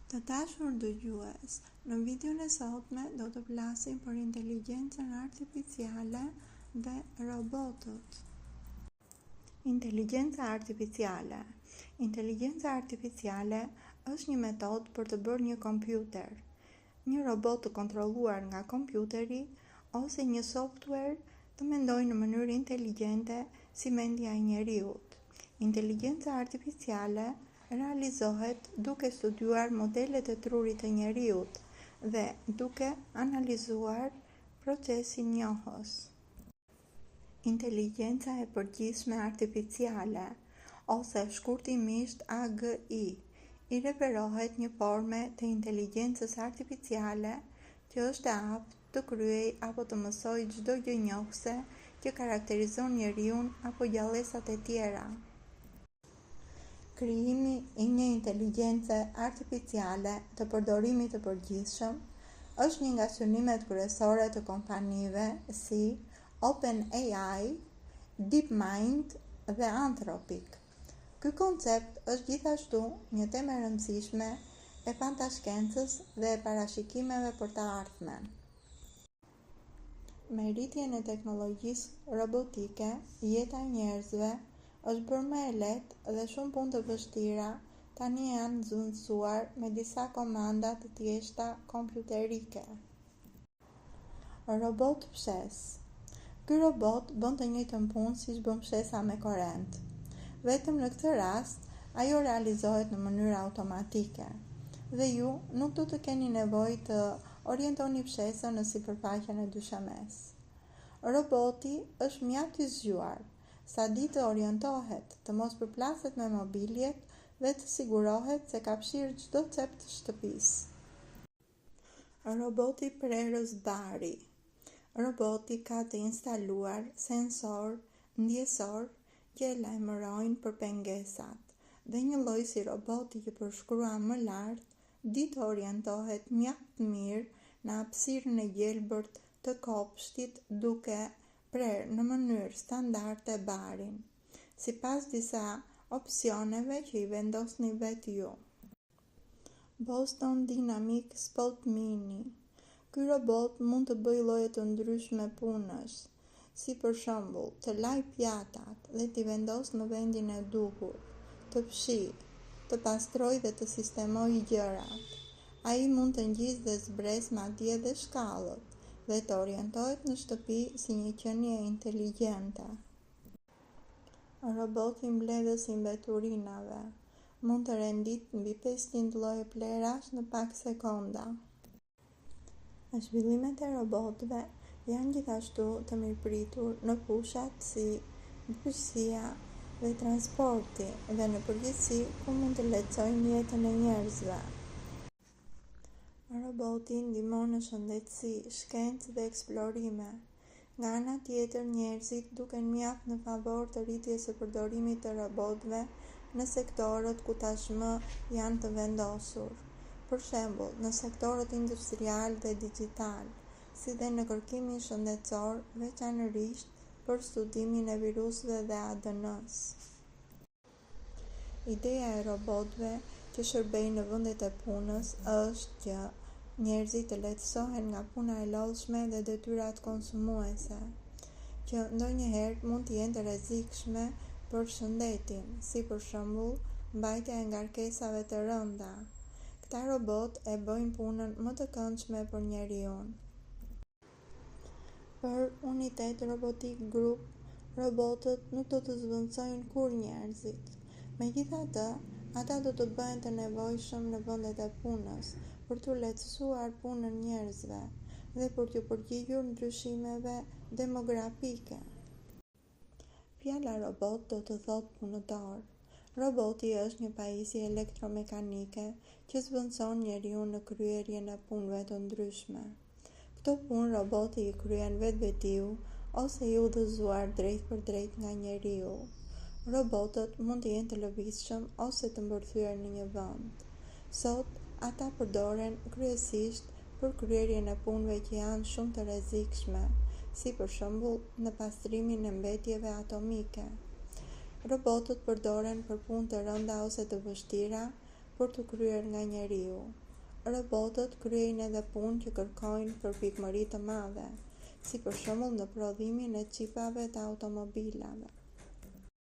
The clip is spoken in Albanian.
Të dashur dëgjues, në videon e sotme do të flasim për inteligjencën artificiale dhe robotët. Inteligjenca artificiale. Inteligjenca artificiale është një metodë për të bërë një kompjuter, një robot të kontrolluar nga kompjuteri ose një software të mendojë në mënyrë inteligjente si mendja e njeriut. Inteligjenca artificiale realizohet duke studiuar modelet e trurit të njeriut dhe duke analizuar procesin njohës. Inteligjenca e përgjithshme artificiale, ose shkurtimisht AGI, i referohet një forme të inteligjencës artificiale që është e aftë të kryej apo të mësoj çdo gjë njohëse që karakterizon njeriun apo gjallësat e tjera. Krijimi i një inteligjence artificiale të përdorimit të përgjithshëm është një nga synimet kryesore të kompanive si OpenAI, DeepMind dhe Anthropic. Ky koncept është gjithashtu një temë e rëndësishme e fantashkencës dhe e parashikimeve për të ardhmen. Me rritjen e teknologjisë robotike, jeta e njerëzve është bërë më e lehtë dhe shumë punë të vështira tani janë zëvendësuar me disa komanda të thjeshta kompjuterike. Robot fshes. Ky robot bën të njëjtën punë siç bën fshesa me korrent. Vetëm në këtë rast, ajo realizohet në mënyrë automatike dhe ju nuk do të keni nevojë të orientoni fshesën në sipërfaqen e dyshemesë. Roboti është mjaft i zgjuar sa di të orientohet, të mos përplaset me mobiljet dhe të sigurohet se ka fshirë çdo cep të shtëpisë. Roboti prerës bari. Roboti ka të instaluar sensor ndjesor që e lajmërojnë për pengesat dhe një lloj si roboti që përshkruan më lart, di të orientohet mjaft mirë në hapësirën e gjelbërt të kopshtit duke prerë në mënyrë standarde barin, sipas disa opsioneve që i vendosni vetë ju. Boston Dynamic Spot Mini. Ky robot mund të bëjë lloje të ndryshme punësh, si për shembull të lajë pjatat dhe t'i vendosë në vendin e duhur, të fshijë, të pastrojë dhe të sistemojë gjërat. Ai mund të ngjisë dhe zbresë madje edhe shkallët dhe të orientohet në shtëpi si një qenie inteligjente. Roboti mbledhës i mbeturinave mund të rendit mbi 500 lloje plerash në pak sekonda. Zhvillimet e robotëve janë gjithashtu të mirëpritur në fushat si bujqësia dhe transporti dhe në përgjithësi ku mund të lehtësojnë jetën e njerëzve. Roboti ndihmon në shëndetësi, shkencë dhe eksplorime. Nga ana tjetër, njerëzit duken mjaft në favor të rritjes së përdorimit të robotëve në sektorët ku tashmë janë të vendosur. Për shembull, në sektorët industrial dhe digjital, si dhe në kërkimin shëndetësor, veçanërisht për studimin e virusëve dhe ADN-s. Ideja e robotëve që shërbejnë në vendet e punës është që njerëzit të lehtësohen nga puna e lodhshme dhe detyrat konsumuese, që ndonjëherë mund të jenë të rrezikshme për shëndetin, si për shembull mbajtja e ngarkesave të rënda. Këta robot e bëjnë punën më të këndshme për njeriun. Për Unitet Robotik Group, robotët nuk do të zëvendësojnë kurrë njerëzit. Megjithatë, ata do të bëhen të nevojshëm në vendet e punës për t'u lehtësuar punën njerëzve dhe për t'u përgjigjur ndryshimeve demografike. Fjala robot do të thotë punëtor. Roboti është një pajisje elektromekanike që zëvendëson njeriun në kryerjen e punëve të ndryshme. Këto punë roboti i kryen vetvetiu ose i udhëzuar drejt për drejt nga njeriu. Robotët mund të jenë të lëvizshëm ose të mbërthyer në një vend. Sot, ata përdoren kryesisht për kryerjen e punëve që janë shumë të rrezikshme, si për shembull në pastrimin e mbetjeve atomike. Robotët përdoren për punë të rënda ose të vështira, për të kryer nga njeriu. Robotët kryejnë edhe punë që kërkojnë përpikmëri të madhe, si për shembull në prodhimin e çipave të automobilave.